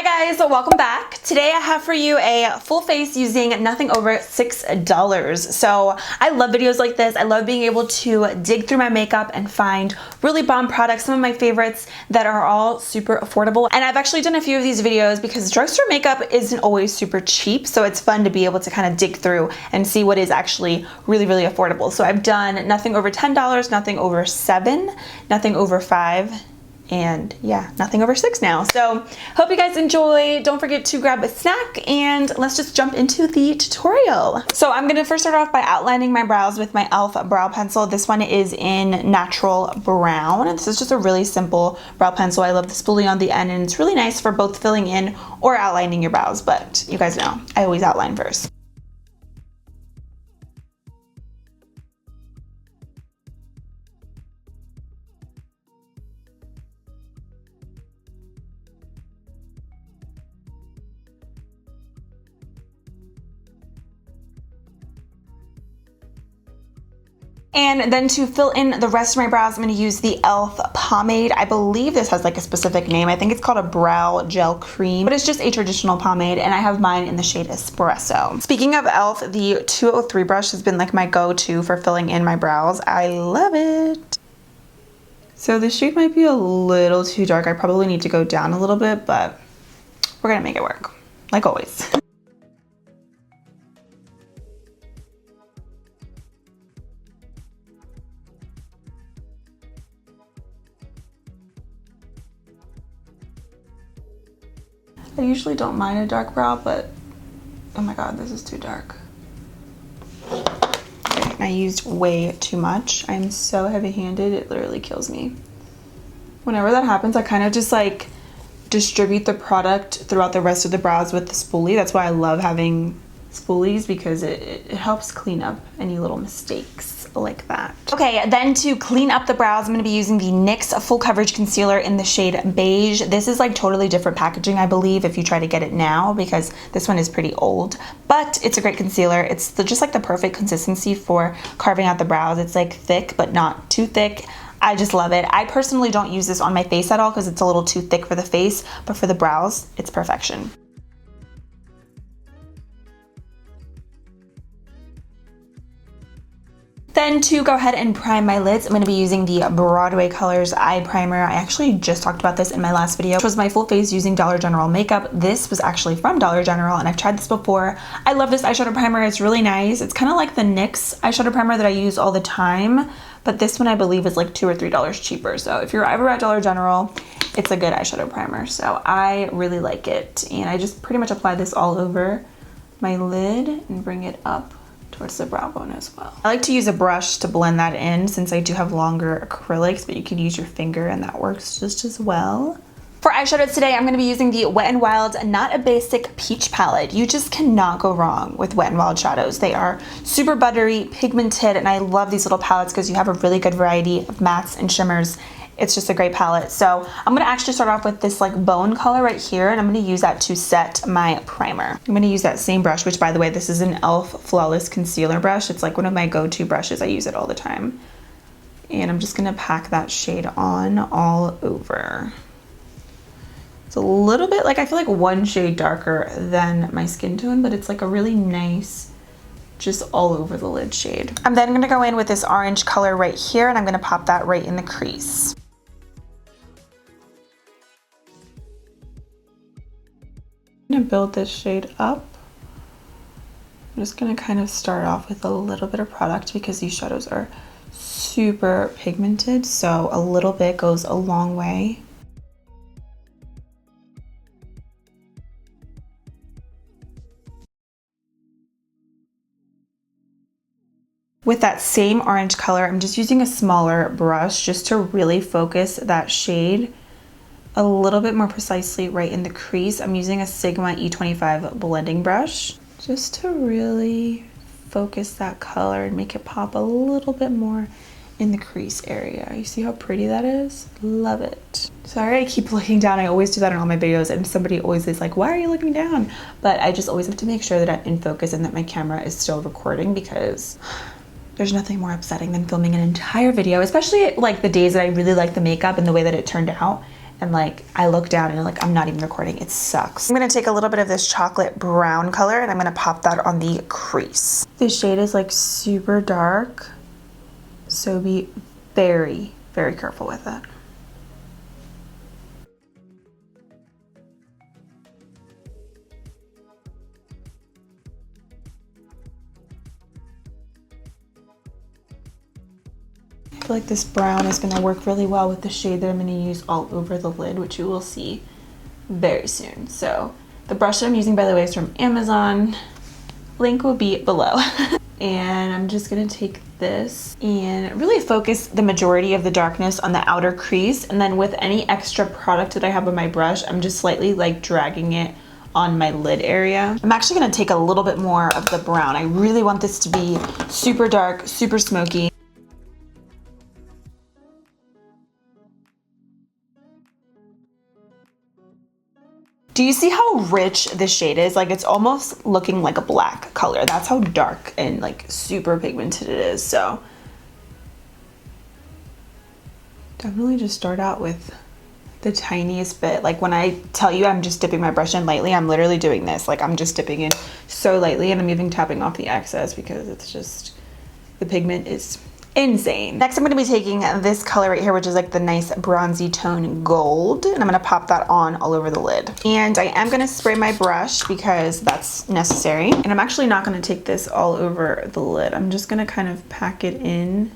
Hi guys, welcome back. Today I have for you a full face using nothing over $6. So I love videos like this. I love being able to dig through my makeup and find really bomb products, some of my favorites that are all super affordable. And I've actually done a few of these videos because drugstore makeup isn't always super cheap. So it's fun to be able to kind of dig through and see what is actually really, really affordable. So I've done nothing over $10, nothing over $7, nothing over $5. And yeah, nothing over $6 now. So hope you guys enjoy. Don't forget to grab a snack and let's just jump into the tutorial. So I'm gonna first start off by outlining my brows with my e.l.f. brow pencil. This one is in natural brown. This is just a really simple brow pencil. I love the spoolie on the end and it's really nice for both filling in or outlining your brows, but you guys know, I always outline first. And then to fill in the rest of my brows, I'm going to use the e.l.f. pomade. I believe this has like a specific name. I think it's called a brow gel cream, but it's just a traditional pomade and I have mine in the shade Espresso. Speaking of e.l.f., the 203 brush has been like my go-to for filling in my brows. I love it. So this shade might be a little too dark. I probably need to go down a little bit, but we're going to make it work, like always. I usually don't mind a dark brow, but oh my god, this is too dark. Okay, I used way too much. I'm so heavy-handed, it literally kills me. Whenever that happens, I kind of just like distribute the product throughout the rest of the brows with the spoolie. That's why I love having spoolies, because it helps clean up any little mistakes like that. Okay, then to clean up the brows, I'm going to be using the NYX Full Coverage Concealer in the shade Beige. This is like totally different packaging, I believe, if you try to get it now, because this one is pretty old, but it's a great concealer. It's just like the perfect consistency for carving out the brows. It's like thick, but not too thick. I just love it. I personally don't use this on my face at all because it's a little too thick for the face, but for the brows, it's perfection. Then to go ahead and prime my lids, I'm going to be using the Broadway Colors Eye Primer. I actually just talked about this in my last video, which was my full face using Dollar General makeup. This was actually from Dollar General and I've tried this before. I love this eyeshadow primer. It's really nice. It's kind of like the NYX eyeshadow primer that I use all the time, but this one I believe is like $2 or $3 cheaper. So if you're ever at Dollar General, it's a good eyeshadow primer. So I really like it. And I just pretty much apply this all over my lid and bring it up towards the brow bone as well. I like to use a brush to blend that in since I do have longer acrylics, but you can use your finger and that works just as well. For eyeshadows today, I'm going to be using the Wet n Wild Not a Basic Peach Palette. You just cannot go wrong with Wet n Wild shadows. They are super buttery, pigmented, and I love these little palettes because you have a really good variety of mattes and shimmers. It's just a great palette. So I'm going to actually start off with this like bone color right here, and I'm going to use that to set my primer. I'm going to use that same brush, which by the way, this is an e.l.f. Flawless Concealer brush. It's like one of my go-to brushes. I use it all the time. And I'm just going to pack that shade on all over. It's a little bit like, I feel like one shade darker than my skin tone, but it's like a really nice, just all over the lid shade. I'm then going to go in with this orange color right here, and I'm going to pop that right in the crease. I'm going to build this shade up. I'm just going to kind of start off with a little bit of product because these shadows are super pigmented, so a little bit goes a long way. With that same orange color, I'm just using a smaller brush just to really focus that shade a little bit more precisely right in the crease. I'm using a Sigma E25 blending brush just to really focus that color and make it pop a little bit more in the crease area. You see how pretty that is? Love it. Sorry I keep looking down. I always do that in all my videos and somebody always is like, why are you looking down? But I just always have to make sure that I'm in focus and that my camera is still recording, because there's nothing more upsetting than filming an entire video, especially like the days that I really like the makeup and the way that it turned out, and like I look down and like I'm not even recording. It sucks. I'm gonna take a little bit of this chocolate brown color and I'm gonna pop that on the crease. This shade is like super dark, so be very, very careful with it. I feel like this brown is going to work really well with the shade that I'm going to use all over the lid, which you will see very soon. So the brush that I'm using, by the way, is from Amazon. Link will be below. And I'm just going to take this and really focus the majority of the darkness on the outer crease. And then with any extra product that I have on my brush, I'm just slightly like dragging it on my lid area. I'm actually going to take a little bit more of the brown. I really want this to be super dark, super smoky. Do you see how rich this shade is? Like it's almost looking like a black color. That's how dark and like super pigmented it is. So definitely just start out with the tiniest bit. Like when I tell you I'm just dipping my brush in lightly, I'm literally doing this. Like I'm just dipping in so lightly and I'm even tapping off the excess because it's just, the pigment is insane. Next, I'm going to be taking this color right here, which is like the nice bronzy tone gold, and I'm going to pop that on all over the lid. And I am going to spray my brush because that's necessary. And I'm actually not going to take this all over the lid. I'm just going to kind of pack it in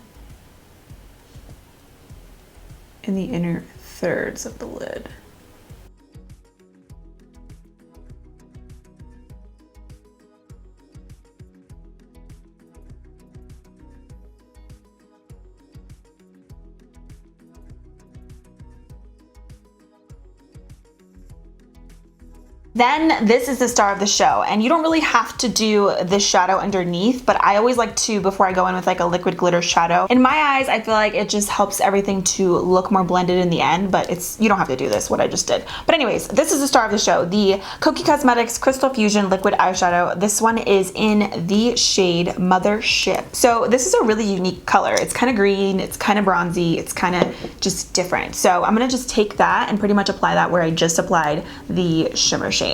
the inner thirds of the lid. Then this is the star of the show, and you don't really have to do this shadow underneath, but I always like to, before I go in with like a liquid glitter shadow, in my eyes I feel like it just helps everything to look more blended in the end, but you don't have to do this, what I just did. But anyways, this is the star of the show, the Kokie Cosmetics Crystal Fusion Liquid Eyeshadow. This one is in the shade Mothership. So this is a really unique color. It's kind of green, it's kind of bronzy, it's kind of just different. So I'm gonna just take that and pretty much apply that where I just applied the shimmer shade.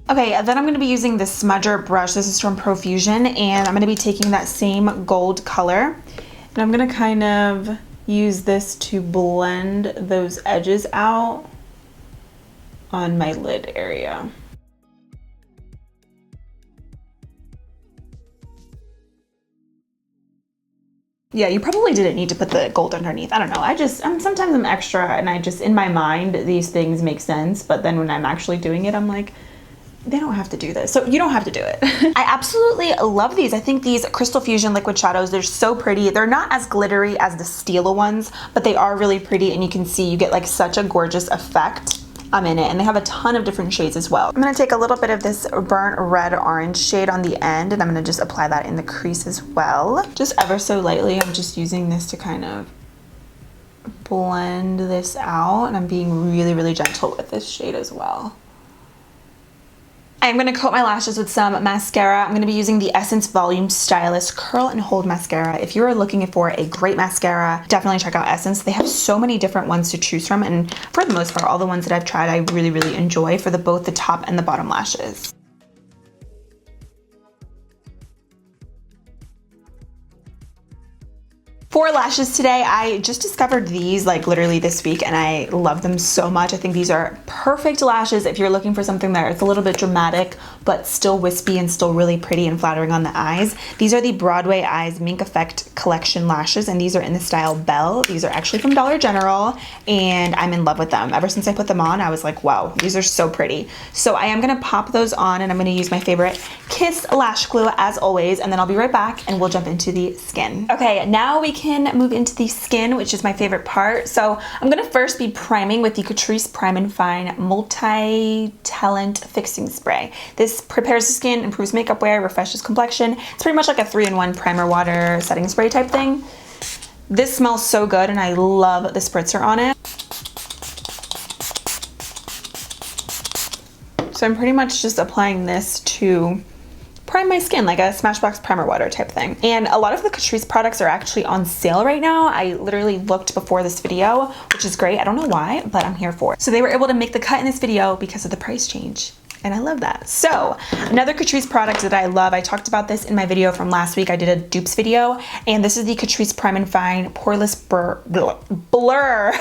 Okay, then I'm going to be using this smudger brush. This is from Profusion, and I'm going to be taking that same gold color, and I'm going to kind of use this to blend those edges out on my lid area. Yeah, you probably didn't need to put the gold underneath. I don't know. Sometimes I'm extra, and in my mind, these things make sense, but then when I'm actually doing it, I'm like, they don't have to do this. So you don't have to do it. I absolutely love these. I think these Crystal Fusion liquid shadows, they're so pretty. They're not as glittery as the Stila ones, but they are really pretty, and you can see you get like such a gorgeous effect in it, and they have a ton of different shades as well. I'm gonna take a little bit of this burnt red orange shade on the end, and I'm gonna just apply that in the crease as well. Just ever so lightly. I'm just using this to kind of blend this out, and I'm being really, really gentle with this shade as well. I'm going to coat my lashes with some mascara. I'm going to be using the Essence Volume Stylist Curl and Hold Mascara. If you are looking for a great mascara, definitely check out Essence. They have so many different ones to choose from, and for the most part, all the ones that I've tried, I really, really enjoy for both the top and the bottom lashes. For lashes today, I just discovered these like literally this week, and I love them so much. I think these are perfect lashes if you're looking for something that it's a little bit dramatic but still wispy and still really pretty and flattering on the eyes. These are the Broadway Eyes Mink Effect Collection lashes, and these are in the style Belle. These are actually from Dollar General, and I'm in love with them. Ever since I put them on, I was like, wow, these are so pretty. So I am gonna pop those on, and I'm gonna use my favorite Kiss lash glue as always, and then I'll be right back and we'll jump into the skin. Okay, now we can move into the skin, which is my favorite part. So I'm gonna first be priming with the Catrice Prime and Fine Multitalent Fixing Spray. This prepares the skin, improves makeup wear, refreshes complexion. It's pretty much like a 3-in-1 primer, water, setting spray type thing. This smells so good, and I love the spritzer on it. So I'm pretty much just applying this to prime my skin, like a Smashbox primer water type thing. And a lot of the Catrice products are actually on sale right now. I literally looked before this video, which is great. I don't know why, but I'm here for it. So they were able to make the cut in this video because of the price change. And I love that. So another Catrice product that I love, I talked about this in my video from last week. I did a dupes video, and this is the Catrice Prime and Fine Poreless Blur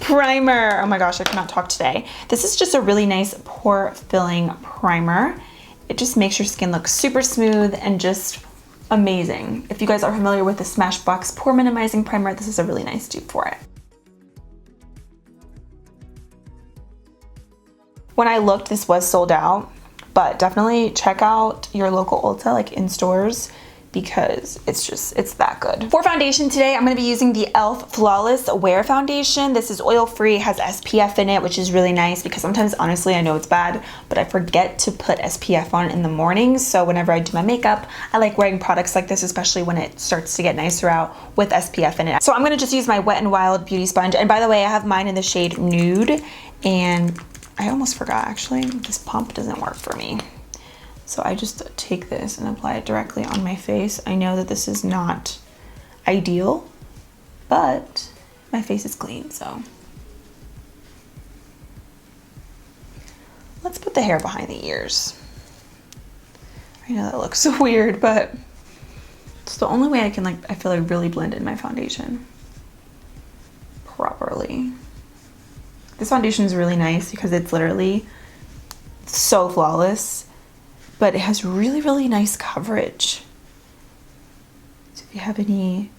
Primer. Oh my gosh, I cannot talk today. This is just a really nice pore filling primer. It just makes your skin look super smooth and just amazing. If you guys are familiar with the Smashbox Pore Minimizing Primer, this is a really nice dupe for it. When I looked, this was sold out, but definitely check out your local Ulta, like in stores, because it's that good. For foundation today, I'm gonna be using the e.l.f. Flawless Wear Foundation. This is oil-free, has SPF in it, which is really nice because sometimes, honestly, I know it's bad, but I forget to put SPF on in the morning. So whenever I do my makeup, I like wearing products like this, especially when it starts to get nicer out with SPF in it. So I'm gonna just use my Wet n Wild Beauty Sponge. And by the way, I have mine in the shade Nude, and I almost forgot, actually, this pump doesn't work for me. So I just take this and apply it directly on my face. I know that this is not ideal, but my face is clean, so. Let's put the hair behind the ears. I know that looks so weird, but it's the only way I can, I feel like really blend in my foundation properly. This foundation is really nice because it's literally so flawless, but it has really, really nice coverage. So if you have any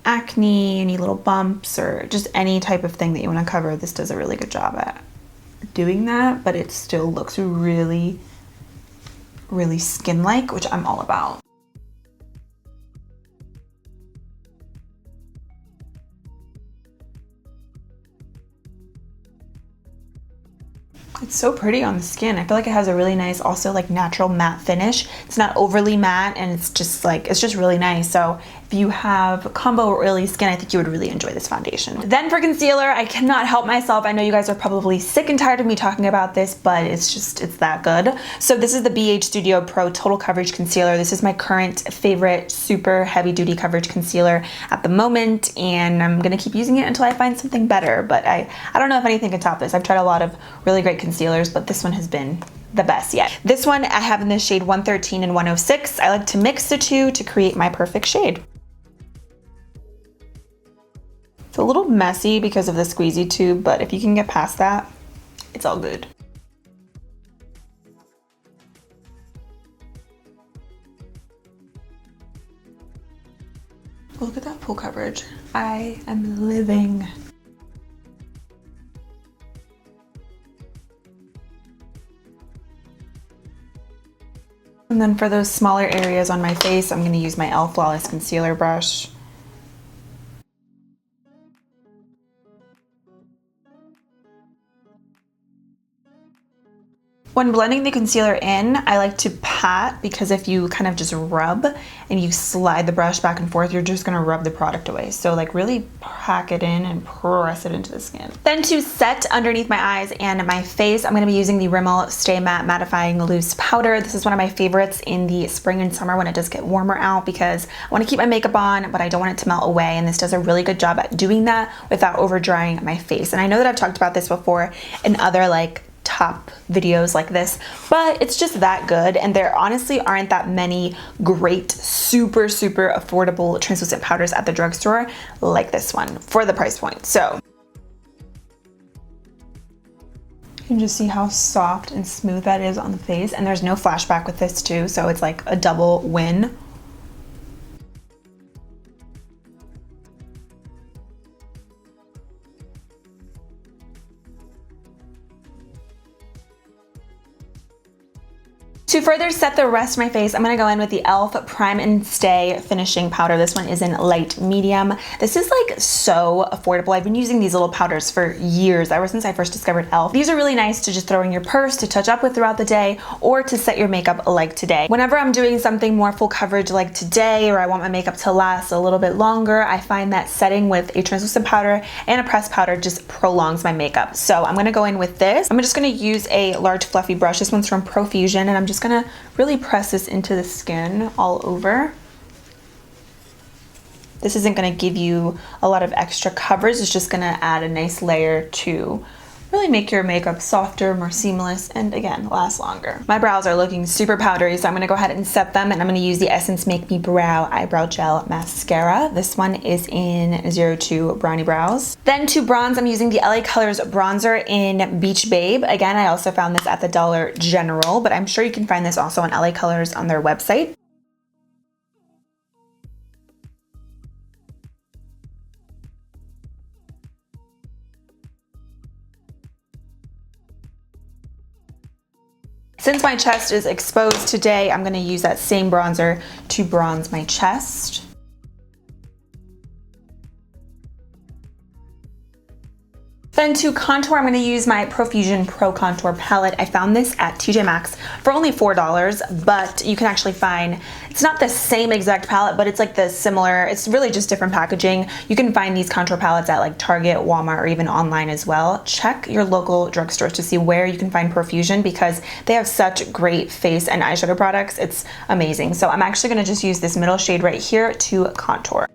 acne, any little bumps, or just any type of thing that you want to cover, this does a really good job at doing that, but it still looks really, really skin-like, which I'm all about. It's so pretty on the skin. I feel like it has a really nice, also like natural matte finish. It's not overly matte, and it's just really nice. So if you have combo or oily skin, I think you would really enjoy this foundation. Then for concealer, I cannot help myself. I know you guys are probably sick and tired of me talking about this, but it's that good. So this is the BH Studio Pro Total Coverage Concealer. This is my current favorite super heavy duty coverage concealer at the moment, and I'm gonna keep using it until I find something better, but I don't know if anything can top this. I've tried a lot of really great concealers, but this one has been the best yet. This one I have in the shade 113 and 106. I like to mix the two to create my perfect shade. It's a little messy because of the squeezy tube, but if you can get past that, it's all good. Look at that full coverage. I am living. And then for those smaller areas on my face, I'm going to use my e.l.f. Flawless Concealer brush. When blending the concealer in, I like to pat, because if you kind of just rub and you slide the brush back and forth, you're just gonna rub the product away. So like really pack it in and press it into the skin. Then to set underneath my eyes and my face, I'm gonna be using the Rimmel Stay Matte Mattifying Loose Powder. This is one of my favorites in the spring and summer when it does get warmer out, because I wanna keep my makeup on, but I don't want it to melt away. And this does a really good job at doing that without over drying my face. And I know that I've talked about this before in other top videos like this, but it's just that good. And there honestly aren't that many great super affordable translucent powders at the drugstore like this one for the price point. So you can just see how soft and smooth that is on the face, and there's no flashback with this too, so it's like a double win. To further set the rest of my face, I'm gonna go in with the e.l.f. Prime and Stay Finishing Powder. This one is in light medium. This is so affordable. I've been using these little powders for years, ever since I first discovered e.l.f. These are really nice to just throw in your purse, to touch up with throughout the day, or to set your makeup like today. Whenever I'm doing something more full coverage like today, or I want my makeup to last a little bit longer, I find that setting with a translucent powder and a pressed powder just prolongs my makeup. So I'm gonna go in with this. I'm just gonna use a large fluffy brush. This one's from Profusion, and I'm just gonna really press this into the skin all over. This isn't gonna give you a lot of extra coverage. It's just gonna add a nice layer to really make your makeup softer, more seamless, and again, last longer. My brows are looking super powdery, so I'm gonna go ahead and set them, and I'm gonna use the Essence Make Me Brow Eyebrow Gel Mascara. This one is in 02 Brownie Brows. Then to bronze, I'm using the LA Colors bronzer in Beach Babe. Again, I also found this at the Dollar General, but I'm sure you can find this also on LA Colors on their website. Since my chest is exposed today, I'm gonna use that same bronzer to bronze my chest. Then to contour, I'm gonna use my Profusion Pro Contour Palette. I found this at TJ Maxx for only $4, but you can actually find, it's not the same exact palette, but it's like the similar, it's really just different packaging. You can find these contour palettes at like Target, Walmart, or even online as well. Check your local drugstores to see where you can find Profusion because they have such great face and eyeshadow products. It's amazing. So I'm actually gonna just use this middle shade right here to contour.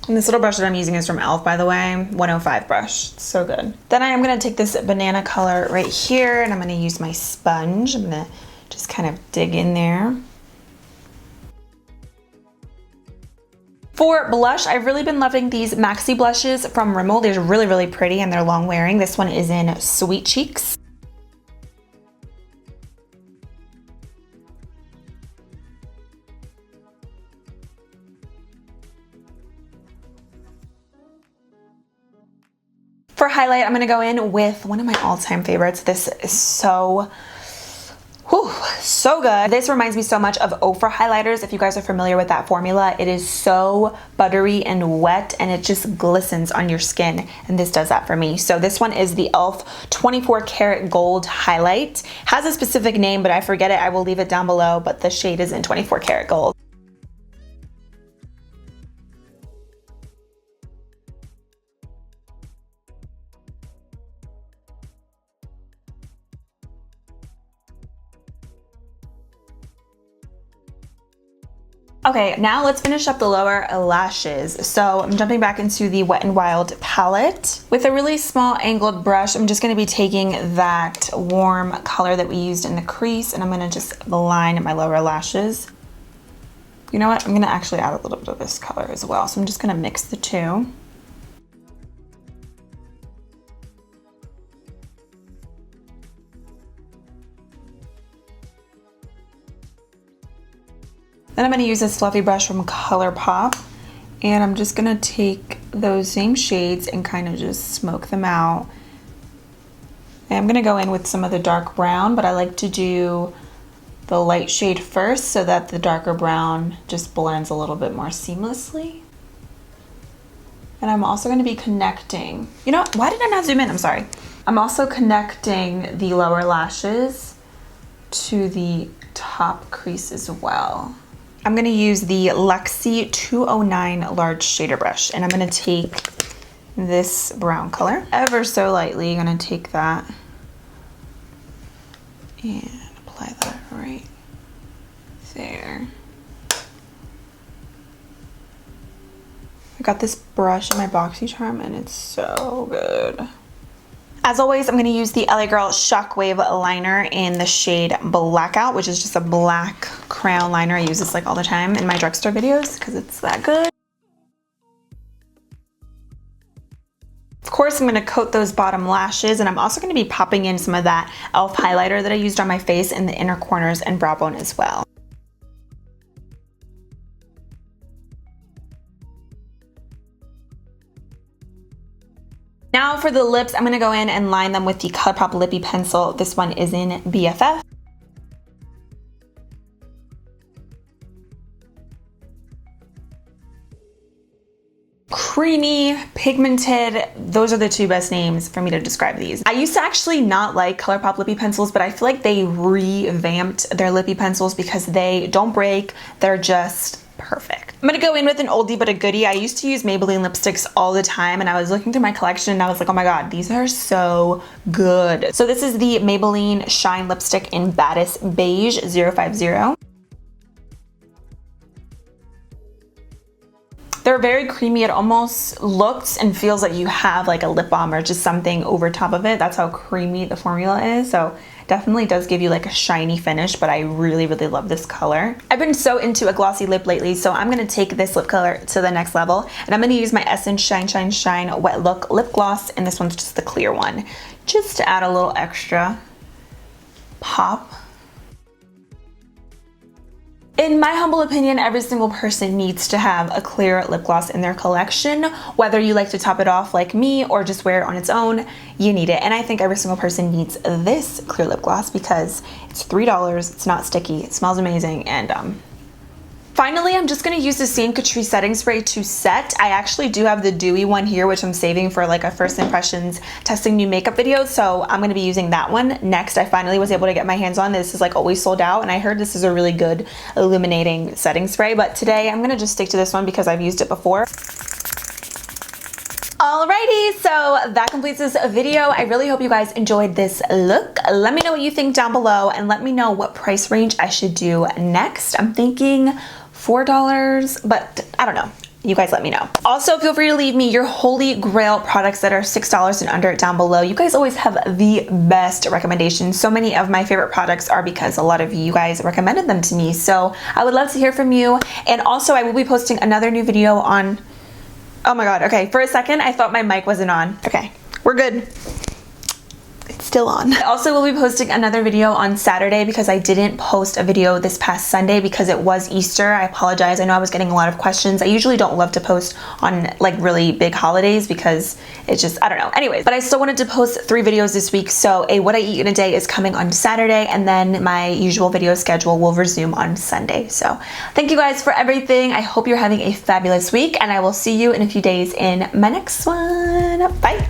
And this little brush that I'm using is from e.l.f. by the way, 105 brush, it's so good. Then I am gonna take this banana color right here and I'm gonna use my sponge. I'm gonna just kind of dig in there. For blush, I've really been loving these Maxi blushes from Rimmel. They're really, really pretty and they're long wearing. This one is in Sweet Cheeks. For highlight, I'm gonna go in with one of my all-time favorites. This is so good. This reminds me so much of Ofra highlighters. If you guys are familiar with that formula, it is so buttery and wet and it just glistens on your skin, and this does that for me. So this one is the e.l.f. 24 Karat Gold Highlight. Has a specific name, but I forget it. I will leave it down below, but the shade is in 24 Karat Gold. Okay, now let's finish up the lower lashes. So I'm jumping back into the Wet n Wild palette. With a really small angled brush, I'm just gonna be taking that warm color that we used in the crease and I'm gonna just line my lower lashes. You know what, I'm gonna actually add a little bit of this color as well. So I'm just gonna mix the two. Then I'm going to use this fluffy brush from Colourpop, and I'm just going to take those same shades and kind of just smoke them out. And I'm going to go in with some of the dark brown, but I like to do the light shade first so that the darker brown just blends a little bit more seamlessly. And I'm also going to be connecting, you know, why did I not zoom in? I'm sorry. I'm also connecting the lower lashes to the top crease as well. I'm gonna use the Luxie 209 large shader brush and I'm gonna take this brown color, ever so lightly, gonna take that and apply that right there. I got this brush in my BoxyCharm and it's so good. As always, I'm going to use the LA Girl Shockwave liner in the shade Blackout, which is just a black crown liner. I use this like all the time in my drugstore videos because it's that good. Of course, I'm going to coat those bottom lashes, and I'm also going to be popping in some of that e.l.f. highlighter that I used on my face in the inner corners and brow bone as well. Now for the lips, I'm going to go in and line them with the Colourpop Lippie pencil. This one is in BFF. Creamy, pigmented, those are the two best names for me to describe these. I used to actually not like Colourpop Lippie pencils, but I feel like they revamped their Lippie pencils because they don't break, they're just perfect. I'm gonna go in with an oldie but a goodie. I used to use Maybelline lipsticks all the time, and I was looking through my collection and I was like, oh my god, these are so good. So this is the Maybelline Shine Lipstick in Baddest Beige 050. They're very creamy. It almost looks and feels like you have like a lip balm or just something over top of it. That's how creamy the formula is. So definitely does give you like a shiny finish, but I really, really love this color. I've been so into a glossy lip lately, so I'm gonna take this lip color to the next level, and I'm gonna use my Essence Shine Shine Shine Wet Look Lip Gloss, and this one's just the clear one, just to add a little extra pop. In my humble opinion, every single person needs to have a clear lip gloss in their collection. Whether you like to top it off like me or just wear it on its own, you need it. And I think every single person needs this clear lip gloss because it's $3, it's not sticky, it smells amazing, and finally, I'm just gonna use the same Catrice setting spray to set. I actually do have the dewy one here, which I'm saving for like a first impressions testing new makeup video, so I'm gonna be using that one next. I finally was able to get my hands on this. Is like always sold out, and I heard this is a really good illuminating setting spray, but today I'm gonna just stick to this one because I've used it before. Alrighty, so that completes this video. I really hope you guys enjoyed this look. Let me know what you think down below, and let me know what price range I should do next. I'm thinking $4, but I don't know. You guys let me know. Also, feel free to leave me your holy grail products that are $6 and under down below. You guys always have the best recommendations. So many of my favorite products are because a lot of you guys recommended them to me. So I would love to hear from you. And also, I will be posting another new video on... Oh my god, okay, for a second I thought my mic wasn't on. Okay, we're good. It's still on. I also will be posting another video on Saturday because I didn't post a video this past Sunday because it was Easter. I apologize. I know I was getting a lot of questions. I usually don't love to post on like really big holidays because it's just, I don't know. Anyways, but I still wanted to post 3 videos this week. So a what I eat in a day is coming on Saturday, and then my usual video schedule will resume on Sunday. So thank you guys for everything. I hope you're having a fabulous week, and I will see you in a few days in my next one. Bye.